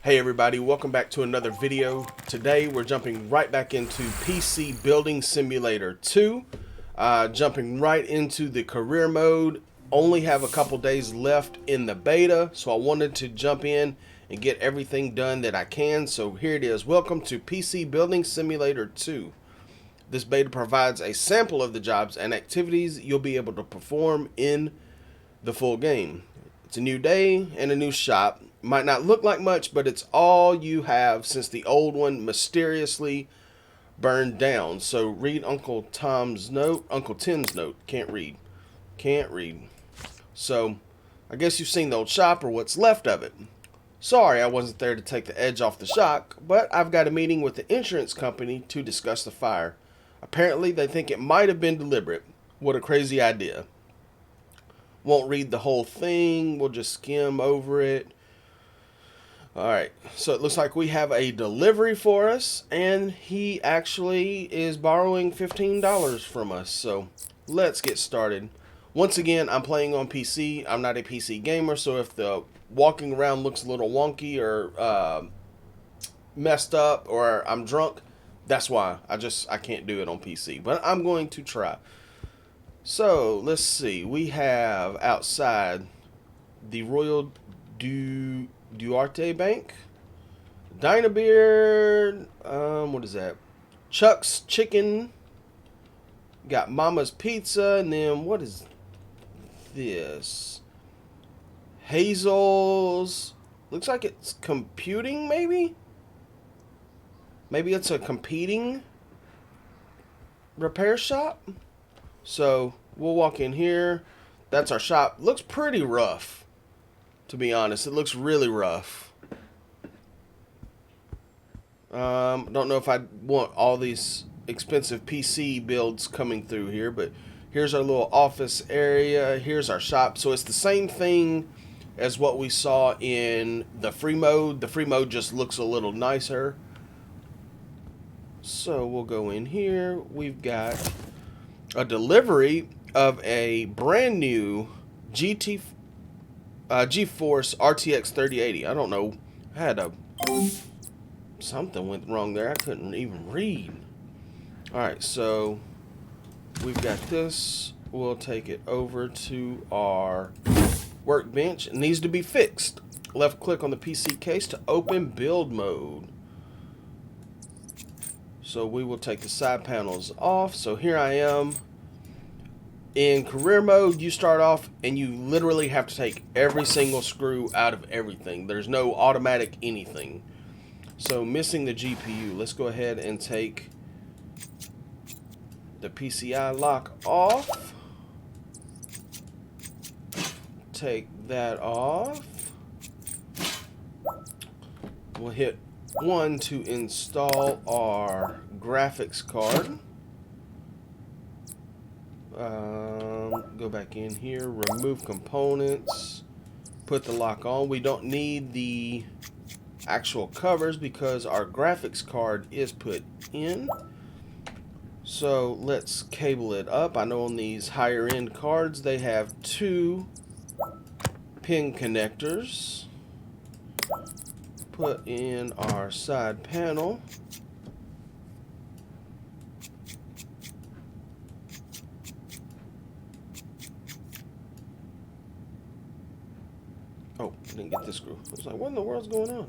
Hey everybody, welcome back to another video. Today we're jumping right back into PC Building Simulator 2. Jumping right into the career mode. Only have a couple days left in the beta, so I wanted to jump in and get everything done that I can. So here it is. Welcome to PC Building Simulator 2. This beta provides a sample of the jobs and activities you'll be able to perform in the full game. It's a new day and a new shop. Might not look like much, but it's all you have since the old one mysteriously burned down. So read Uncle Tim's note. Can't read. Can't read. So I guess you've seen the old shop or what's left of it. Sorry I wasn't there to take the edge off the shock, but I've got a meeting with the insurance company to discuss the fire. Apparently they think it might have been deliberate. What a crazy idea. Won't read the whole thing. We'll just skim over it. Alright, so it looks like we have a delivery for us, and he actually is borrowing $15 from us. So let's get started. Once again, I'm playing on PC. I'm not a PC gamer, so if the walking around looks a little wonky or messed up or I'm drunk, that's why. I can't do it on PC, but I'm going to try. So let's see. We have outside the Royal Duarte Bank, Dynabeer, what is that? Chuck's Chicken, got Mama's Pizza, and then what is this? Hazel's, looks like it's computing, maybe? Maybe it's a competing repair shop? So we'll walk in here. That's our shop. Looks pretty rough, to be honest. It looks really rough. Don't know if I want all these expensive PC builds coming through here, but here's our little office area. Here's our shop. So it's the same thing as what we saw in the free mode. The free mode just looks a little nicer. So we'll go in here. We've got a delivery of a brand new GeForce RTX 3080. I don't know. Something went wrong there. I couldn't even read. Alright, so we've got this. We'll take it over to our workbench. It needs to be fixed. Left click on the PC case to open build mode. So we will take the side panels off. So here I am. In career mode, you start off and you literally have to take every single screw out of everything. There's no automatic anything. So missing the GPU. Let's go ahead and take the PCI lock off. Take that off. We'll hit 1 to install our graphics card. Go back in here, remove components, put the lock on. We don't need the actual covers because our graphics card is put in. So let's cable it up. I know on these higher end cards they have 2 pin connectors. Put in our side panel. Oh, I didn't get this screw. I was like, what in the world's going on?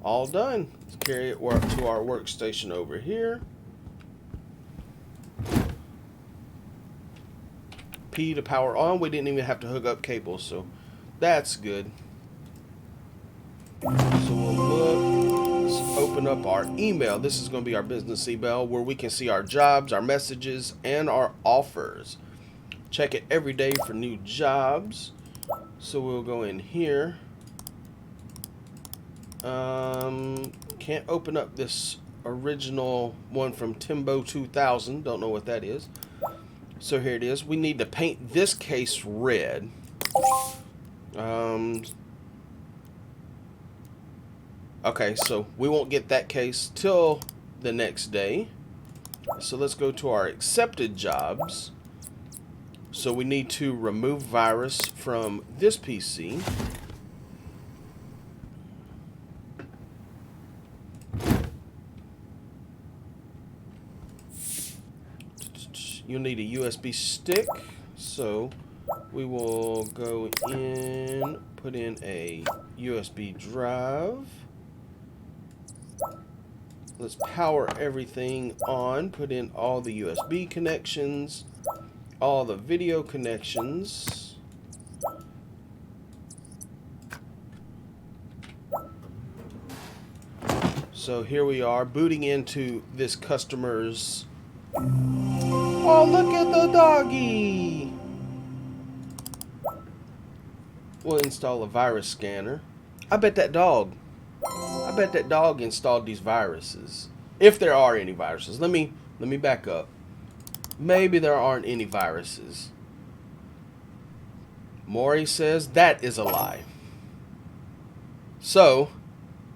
All done. Let's carry it to our workstation over here. P to power on. We didn't even have to hook up cables, so that's good. So we'll look. Let's open up our email. This is going to be our business email where we can see our jobs, our messages, and our offers. Check it every day for new jobs. So we'll go in here. Can't open up this original one from Timbo 2000. Don't know what that is. So here it is. We need to paint this case red. Okay, so we won't get that case till the next day. So let's go to our accepted jobs. So we need to remove virus from this PC. You'll need a USB stick. So we will go in, put in a USB drive. Let's power everything on, put in all the USB connections, all the video connections. So here we are booting into this customer's. Oh, look at the doggy! We'll install a virus scanner. I bet that dog installed these viruses. If there are any viruses. Let me back up. Maybe there aren't any viruses. Maury says that is a lie. So,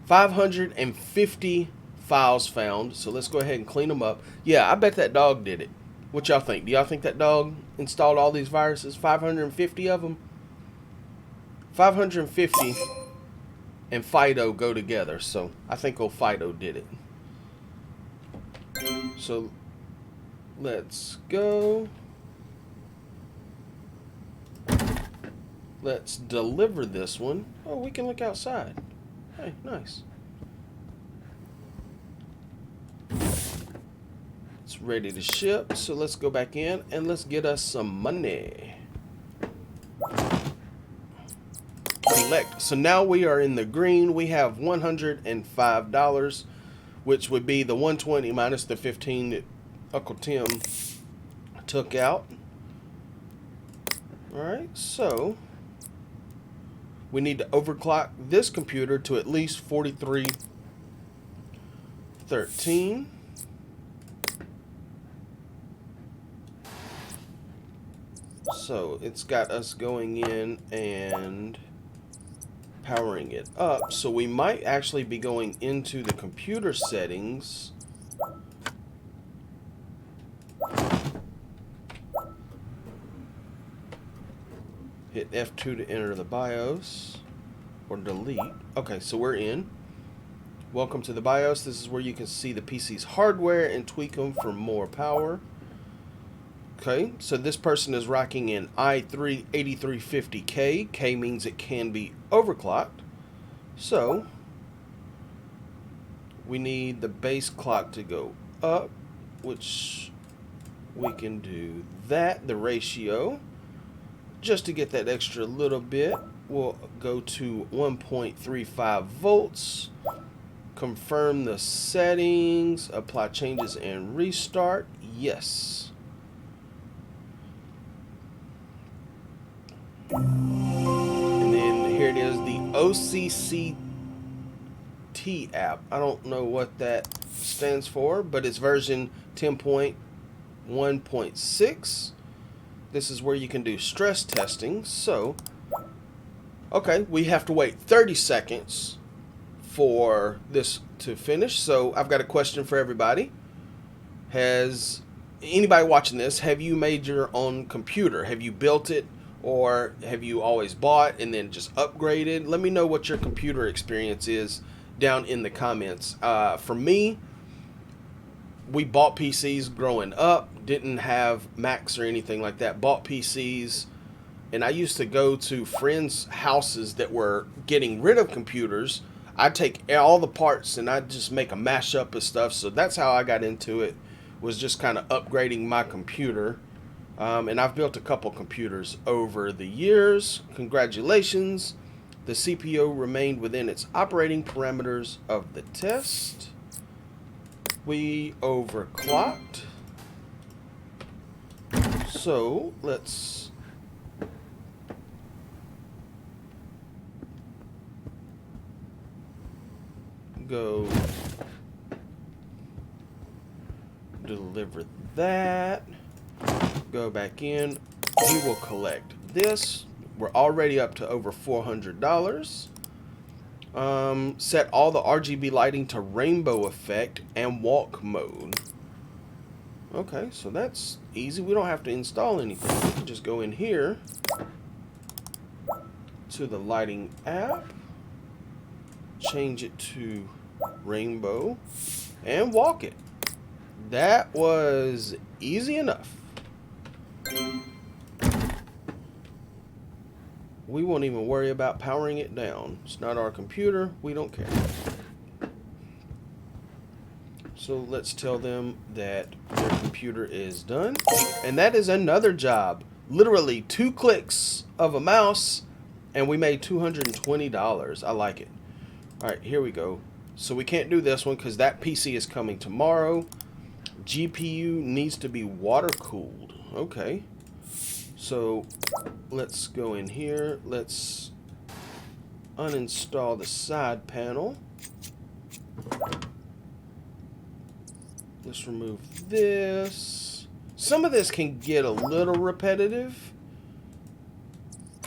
550 files found. So let's go ahead and clean them up. Yeah, I bet that dog did it. What y'all think? Do y'all think that dog installed all these viruses? 550 of them? 550 and Fido go together. So I think old Fido did it. So let's go. Let's deliver this one. Oh, we can look outside. Hey, nice. It's ready to ship. So let's go back in and let's get us some money. Collect. So now we are in the green. We have $105, which would be the 120 minus the 15 that Uncle Tim took out. All right, so we need to overclock this computer to at least 4313. So it's got us going in and powering it up. So we might actually be going into the computer settings. Hit F2 to enter the BIOS or delete. Okay, so we're in. Welcome to the BIOS. This is where you can see the PC's hardware and tweak them for more power. Okay, so this person is rocking an i3 8350K. K means it can be overclocked. So we need the base clock to go up, which we can do that. The ratio, just to get that extra little bit, we'll go to 1.35 volts. Confirm the settings, apply changes and restart. Yes. And then here it is, the OCCT app. I don't know what that stands for, but it's version 10.1.6. This is where you can do stress testing. So, okay, we have to wait 30 seconds for this to finish. So I've got a question for everybody. Has anybody watching this, have you made your own computer? Have you built it? Or have you always bought and then just upgraded? Let me know what your computer experience is down in the comments. For me, we bought PCs growing up. Didn't have Macs or anything like that. Bought PCs. And I used to go to friends' houses that were getting rid of computers. I'd take all the parts and I'd just make a mashup of stuff. So that's how I got into it, was just kind of upgrading my computer. And I've built a couple computers over the years. Congratulations. The CPU remained within its operating parameters of the test. We overclocked. So let's go deliver that. Go back in. We will collect this. We're already up to over $400. Set all the RGB lighting to rainbow effect and walk mode. Okay, so that's easy. We don't have to install anything. We can just go in here to the lighting app, change it to rainbow, and walk it. That was easy enough. We won't even worry about powering it down. It's not our computer. We don't care. So let's tell them that their computer is done. And that is another job. Literally 2 clicks of a mouse and we made $220. I like it. All right, here we go. So we can't do this one because that PC is coming tomorrow. GPU needs to be water cooled. Okay. So let's go in here. Let's uninstall the side panel. Let's remove this. Some of this can get a little repetitive,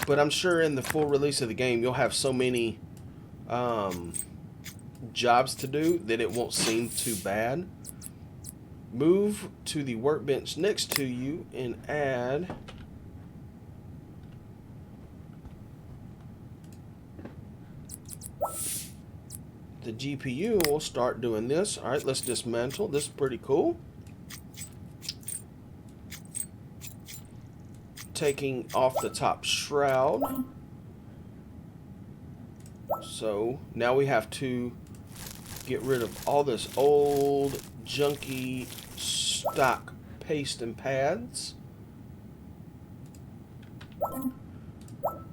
but I'm sure in the full release of the game, you'll have so many jobs to do that it won't seem too bad. Move to the workbench next to you and add the GPU. We'll start doing this. All right, let's dismantle. This is pretty cool. Taking off the top shroud. So now we have to get rid of all this old junky stock paste and pads.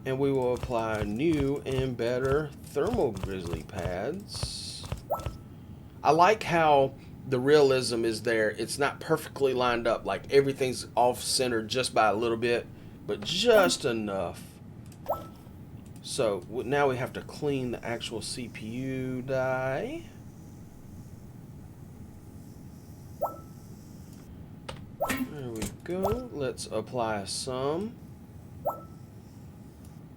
And we will apply new and better thermal grizzly pads. I like how the realism is there. It's not perfectly lined up, like everything's off-centered just by a little bit, but just enough. So now we have to clean the actual CPU die. There we go. Let's apply some.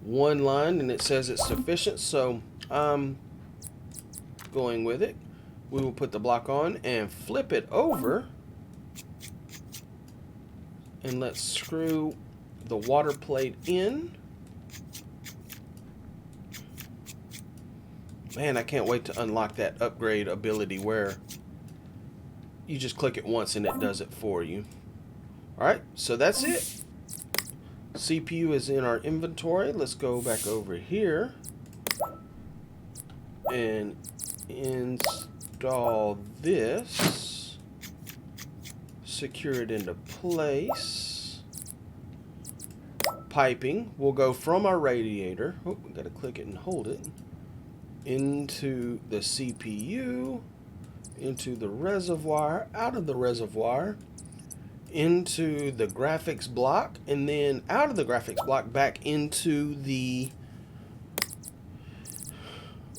One line, and it says it's sufficient, so I'm going with it. We will put the block on and flip it over, and let's screw the water plate in. Man, I can't wait to unlock that upgrade ability where you just click it once and it does it for you. Alright, so that's it. CPU is in our inventory. Let's go back over here and install this. Secure it into place. Piping will go from our radiator. Oh, we gotta click it and hold it. Into the CPU, into the reservoir, out of the reservoir, into the graphics block, and then out of the graphics block back into the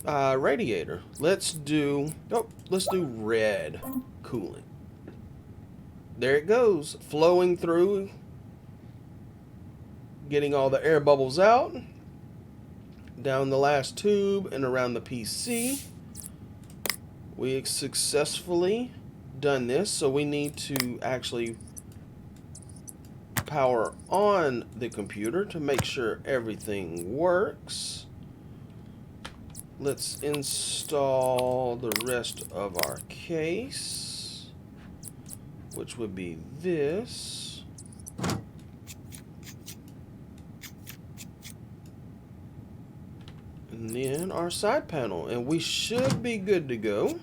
radiator. Let's do red coolant. There it goes, flowing through, getting all the air bubbles out, down the last tube and around the PC. We successfully done this, so we need to actually power on the computer to make sure everything works. Let's install the rest of our case, which would be this. And then our side panel, and we should be good to go.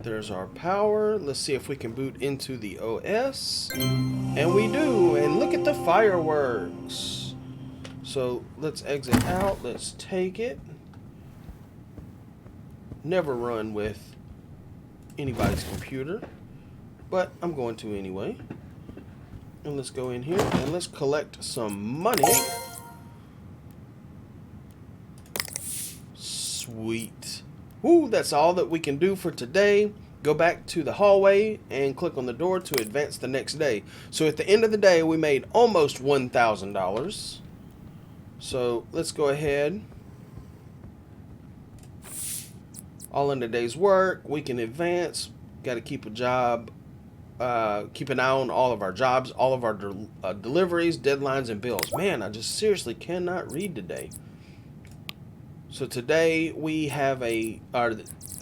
There's our power. Let's see if we can boot into the OS. And we do. And look at the fireworks. So let's exit out. Let's take it. Never run with anybody's computer, but I'm going to anyway. And let's go in here and let's collect some money. Sweet. Woo, that's all that we can do for today. Go back to the hallway and click on the door to advance the next day. So at the end of the day, we made almost $1,000. So let's go ahead. All in the day's work, we can advance. Got to keep a job, keep an eye on all of our jobs, all of our deliveries, deadlines, and bills. Man, I just seriously cannot read today. So today we have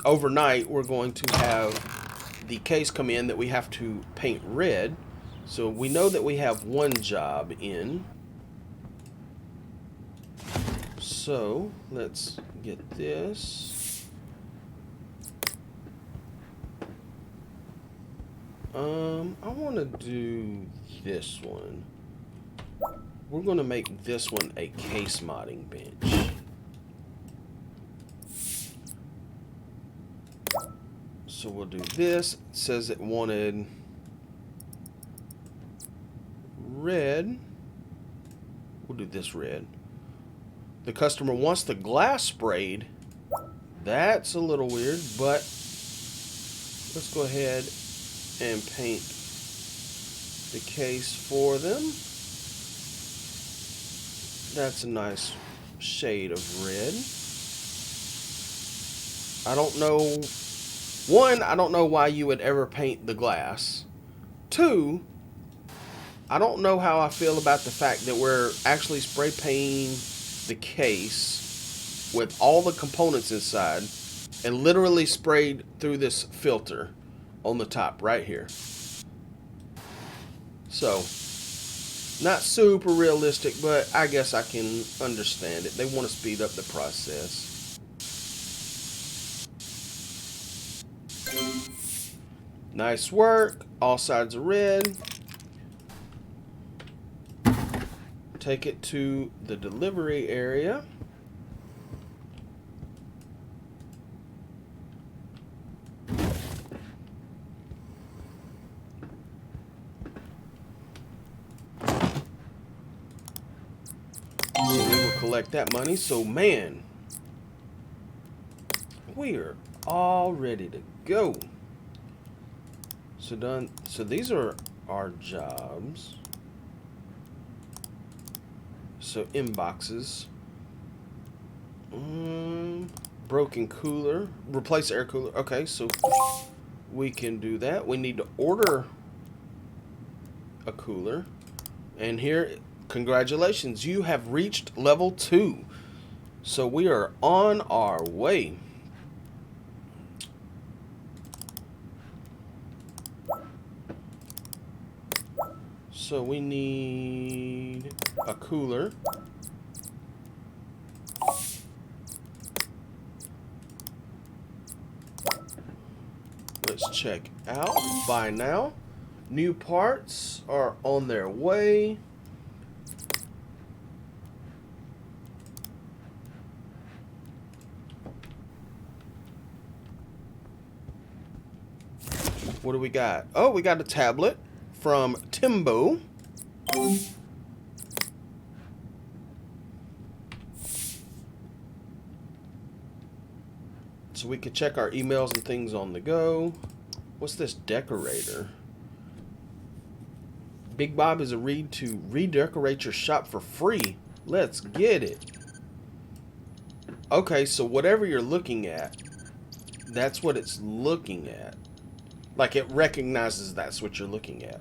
overnight we're going to have the case come in that we have to paint red. So we know that we have one job in. So let's get this. I want to do this one. We're going to make this one a case modding bench. So we'll do this. It says it wanted red. We'll do this red. The customer wants the glass sprayed. That's a little weird, but let's go ahead and paint the case for them. That's a nice shade of red. I don't know. One, I don't know why you would ever paint the glass. Two, I don't know how I feel about the fact that we're actually spray painting the case with all the components inside and literally sprayed through this filter on the top right here. So, not super realistic, but I guess I can understand it. They want to speed up the process. Nice work. All sides are red. Take it to the delivery area. So we will collect that money. So man, we are all ready to go. So done. So these are our jobs. So inboxes. Broken cooler. Replace air cooler. Okay, so we can do that. We need to order a cooler. And here, congratulations, you have reached level 2. So we are on our way. So we need a cooler. Let's check out. Buy now. New parts are on their way. What do we got? Oh, we got a tablet from Timbo. So we can check our emails and things on the go. What's this decorator? Big Bob has agreed to redecorate your shop for free. Let's get it. Okay, so whatever you're looking at, that's what it's looking at. Like it recognizes that's what you're looking at.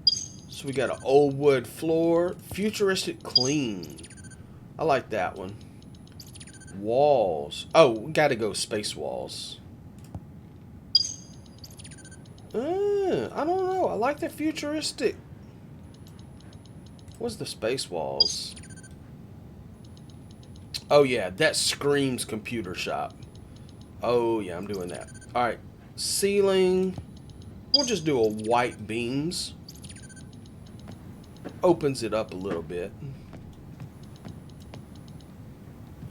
So we got an old wood floor, futuristic clean. I like that one. Walls. Oh, we gotta go space walls. I don't know. I like the futuristic. What's the space walls? Oh yeah, that screams computer shop. Oh yeah, I'm doing that. Alright, ceiling. We'll just do a white beams. Opens it up a little bit.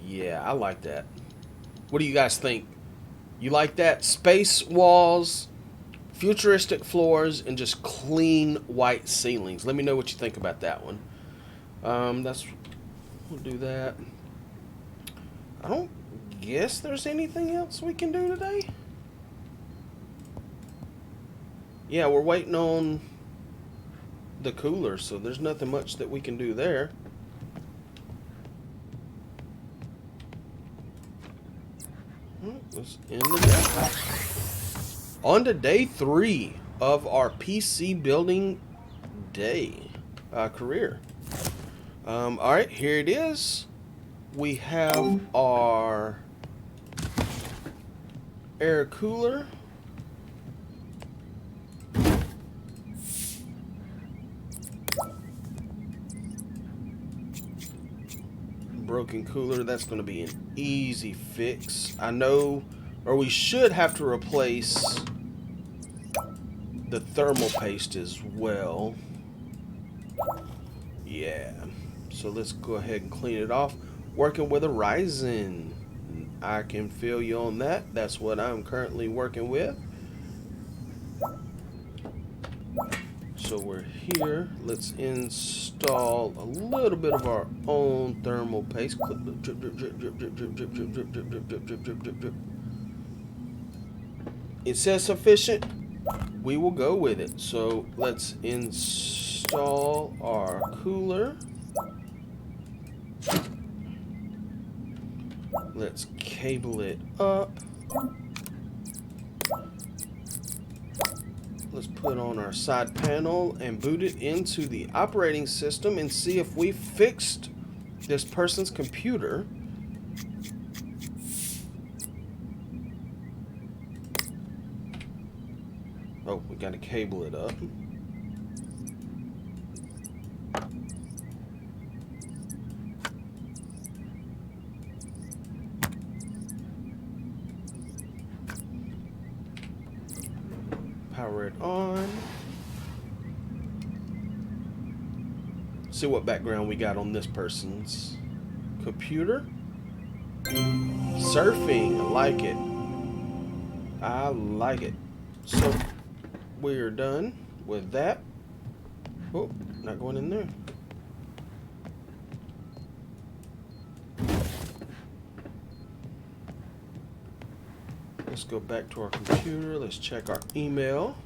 Yeah, I like that. What do you guys think? You like that? Space walls, futuristic floors, and just clean white ceilings. Let me know what you think about that one. We'll do that. guess there's anything else we can do today. Yeah, we're waiting on the cooler, so there's nothing much that we can do there. Let's end the day. On to day 3 of our PC building day career. All right, here it is. We have our air cooler. Broken cooler, that's going to be an easy fix. I know, or we should have to replace the thermal paste as well. Yeah, so let's go ahead and clean it off. Working with a Ryzen. I can feel you on that. That's what I'm currently working with. So we're here. Let's install a little bit of our own thermal paste. Drip, drip, drip, drip, drip, drip, drip, drip, drip, drip, drip, drip, drip, drip, drip, drip. It says sufficient. We will go with it. So let's install our cooler. Let's cable it up. Let's put on our side panel and boot it into the operating system and see if we fixed this person's computer. Oh, we got to cable it up. Power it on. See what background we got on this person's computer. Surfing, I like it. I like it. So we're done with that. Oh, not going in there. Let's go back to our computer. Let's check our email.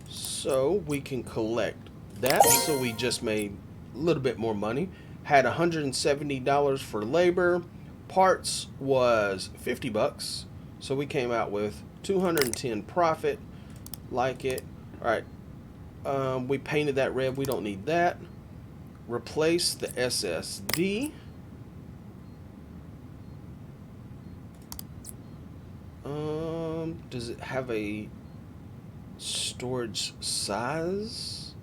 So we can collect that. So we just made a little bit more money. Had $170 for labor. Parts was 50 bucks. So we came out with 210 profit. Like it. All right. We painted that red. We don't need that. Replace the SSD. Does it have a storage size?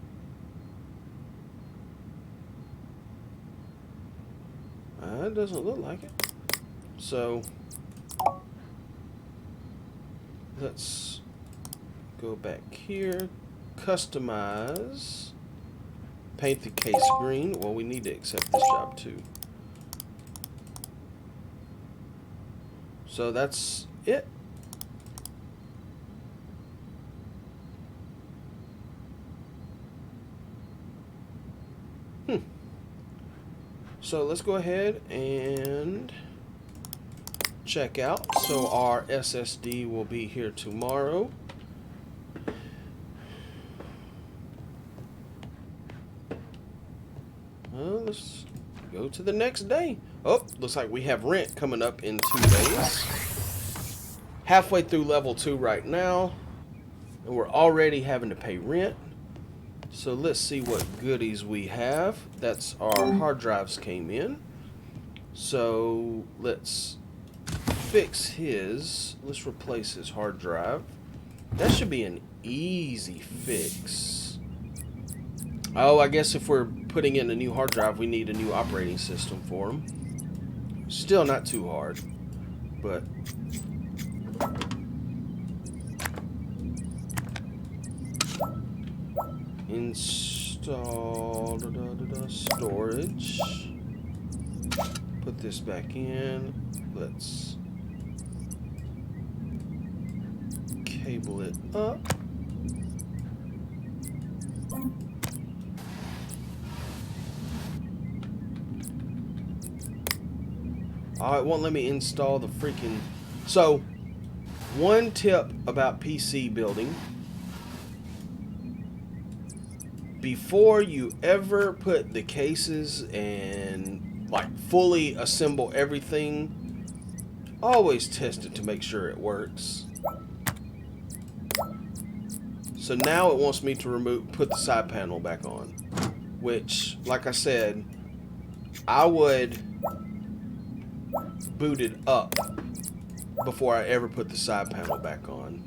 It doesn't look like it. So let's go back here. Customize. Paint the case green. Well, we need to accept this job too. So that's it. So let's go ahead and check out. So our SSD will be here tomorrow. Well, let's go to the next day. Oh, looks like we have rent coming up in 2 days. Halfway through level 2 right now, and we're already having to pay rent. So let's see what goodies we have. That's our hard drives came in. So let's fix his. Let's replace his hard drive. That should be an easy fix. Oh, I guess if we're putting in a new hard drive, we need a new operating system for him. Still not too hard, but install storage. Put this back in. Let's cable it up. Oh, it won't let me install the freaking... So, one tip about PC building. Before you ever put the cases and like fully assemble everything, always test it to make sure it works. So now it wants me to put the side panel back on, which, like I said, I would boot it up before I ever put the side panel back on.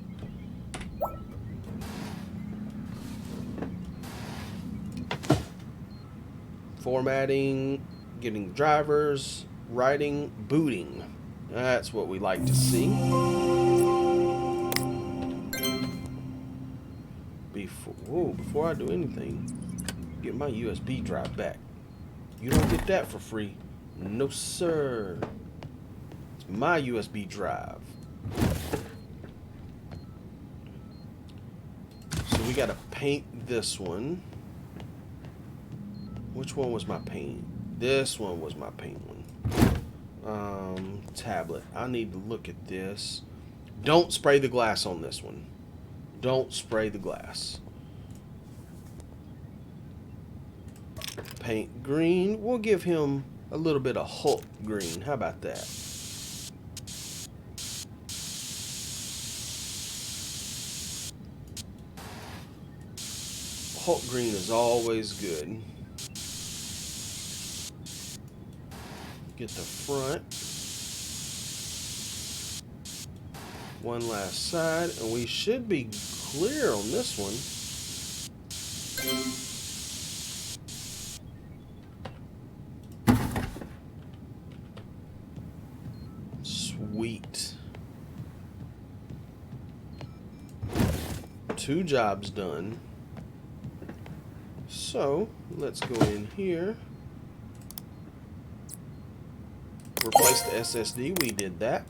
Formatting, getting drivers, writing, booting. That's what we like to see. Before I do anything, get my USB drive back. You don't get that for free. No, sir. It's my USB drive. So we got to paint this one. Which one was my paint? This one was my paint one. Tablet. I need to look at this. Don't spray the glass on this one. Don't spray the glass. Paint green. We'll give him a little bit of Hulk green. How about that? Hulk green is always good. Get the front. One last side, and we should be clear on this one. Sweet. 2 jobs done. So, let's go in here. Replace the SSD, we did that.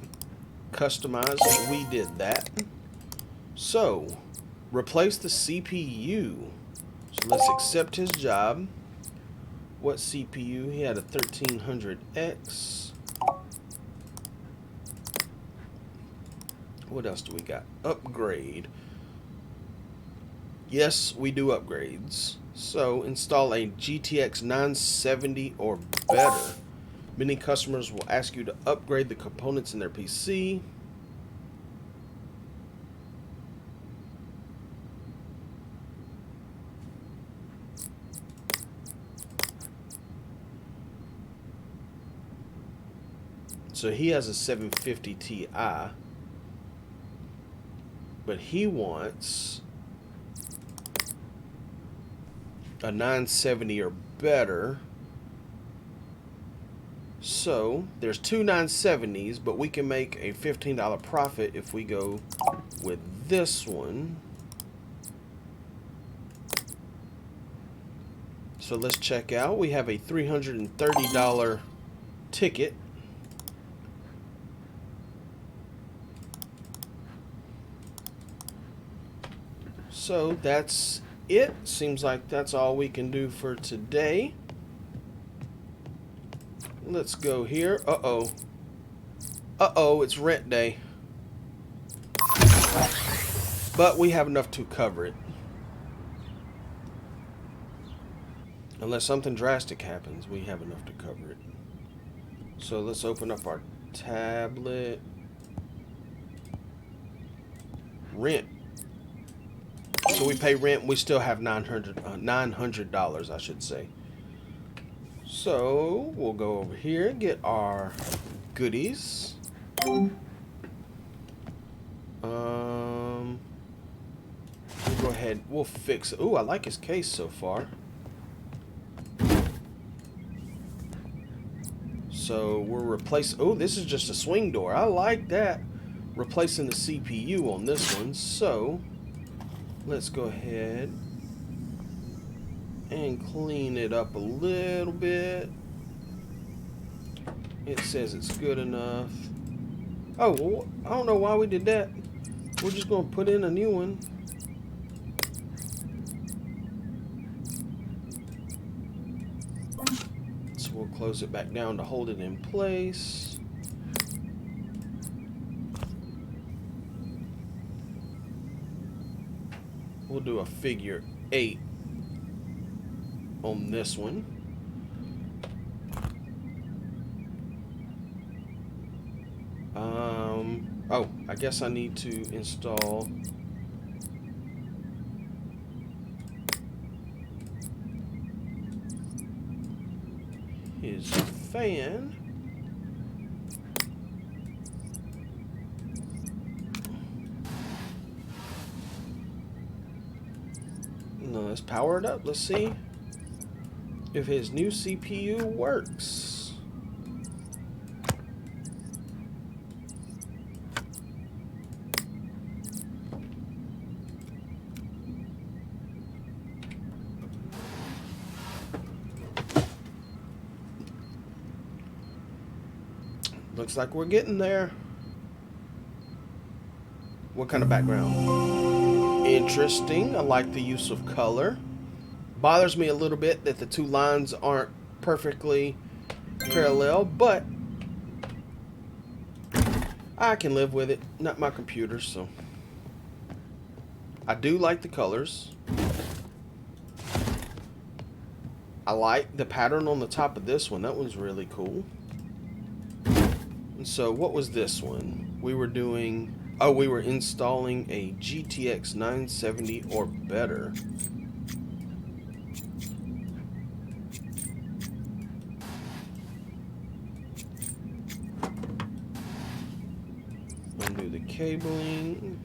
Customize, we did that. So, replace the CPU. So let's accept his job. What CPU? He had a 1300X. What else do we got? Upgrade. Yes, we do upgrades. So, install a GTX 970 or better. Many customers will ask you to upgrade the components in their PC. So he has a 750 Ti, but he wants a 970 or better. So there's 2 970s, but we can make a $15 profit if we go with this one. So let's check out. We have a $330 ticket. So that's it. Seems like that's all we can do for today. Let's go here. Uh-oh. Uh-oh, it's rent day. But we have enough to cover it. Unless something drastic happens, we have enough to cover it. So let's open up our tablet. Rent. So we pay rent, we still have $900, I should say. So we'll go over here and get our goodies. We'll go ahead, we'll fix it. Ooh, I like his case so far. So we're replacing, oh, this is just a swing door. I like that. Replacing the CPU on this one. So let's go ahead and clean it up a little bit. It says it's good enough. Oh, well, I don't know why we did that. We're just going to put in a new one. So we'll close it back down to hold it in place. we'll do a figure 8 on this one. Oh, I guess I need to install his fan. Now let's power it up. Let's see if his new CPU works. Looks like we're getting there. What kind of background? Interesting. I like the use of color. Bothers me a little bit that the two lines aren't perfectly parallel, but I can live with it. Not my computer, so. I do like the colors. I like the pattern on the top of this one. That one's really cool. And so what was this one? We were doing... Oh, we were installing a GTX 970 or better. Undo the cabling.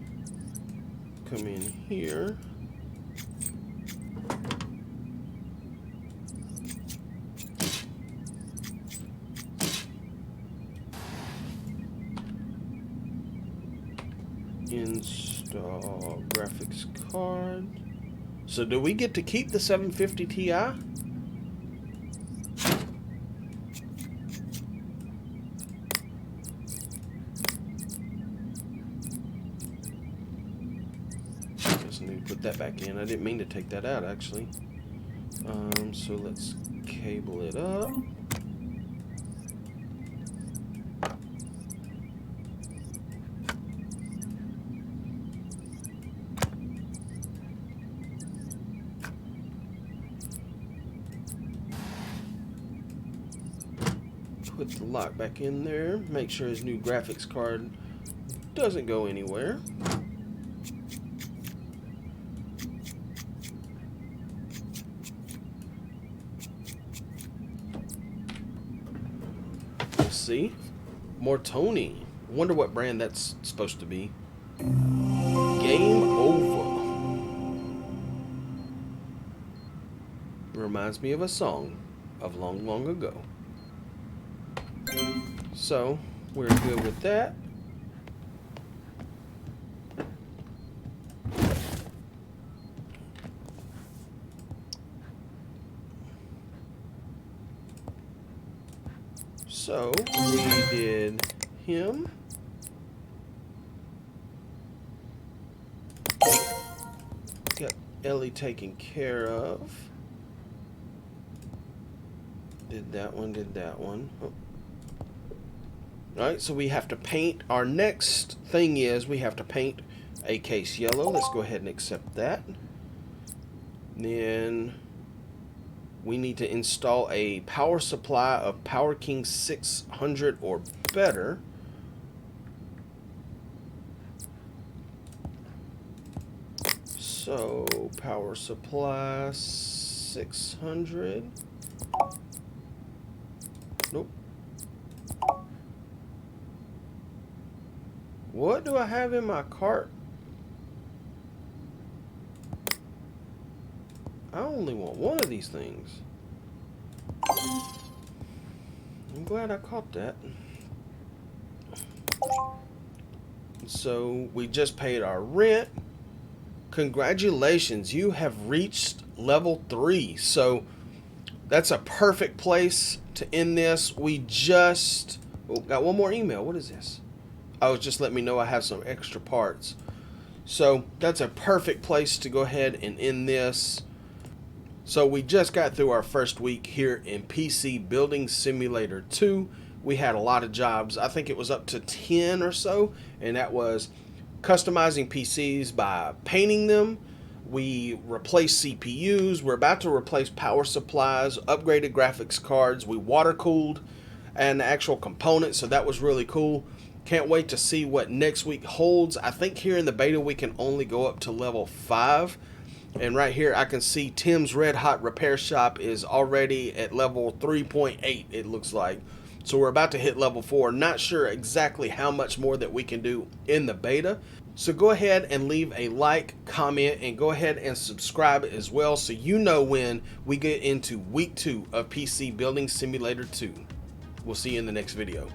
Come in here. Install graphics card. So do we get to keep the 750 Ti? Just need to put that back in. I didn't mean to take that out actually. So let's cable it up. Put the lock back in there. Make sure his new graphics card doesn't go anywhere. We'll see. More Tony. Wonder what brand that's supposed to be. Game over. Reminds me of a song of long, long ago. So, we're good with that. So, we did him. Got Ellie taken care of. Did that one, did that one. Oh. Alright, so we have to paint. Our next thing is we have to paint a case yellow. Let's go ahead and accept that. Then we need to install a power supply of Power King 600 or better. So, power supply 600. Nope. What do I have in my cart? I only want one of these things. I'm glad I caught that. So we just paid our rent. Congratulations, you have reached level 3. So that's a perfect place to end this. We just got one more email. What is this? Oh, just let me know I have some extra parts. So that's a perfect place to go ahead and end this. So we just got through our first week here in PC Building Simulator 2. We had a lot of jobs. I think it was up to 10 or so. And that was customizing PCs by painting them. We replaced CPUs. We're about to replace power supplies, upgraded graphics cards. We water cooled and actual components, so that was really cool. Can't wait to see what next week holds. I think here in the beta we can only go up to level 5. And right here I can see Tim's Red Hot Repair Shop is already at level 3.8, it looks like. So we're about to hit level 4. Not sure exactly how much more that we can do in the beta. So go ahead and leave a like, comment, and go ahead and subscribe as well so you know when we get into week 2 of PC Building Simulator 2. We'll see you in the next video.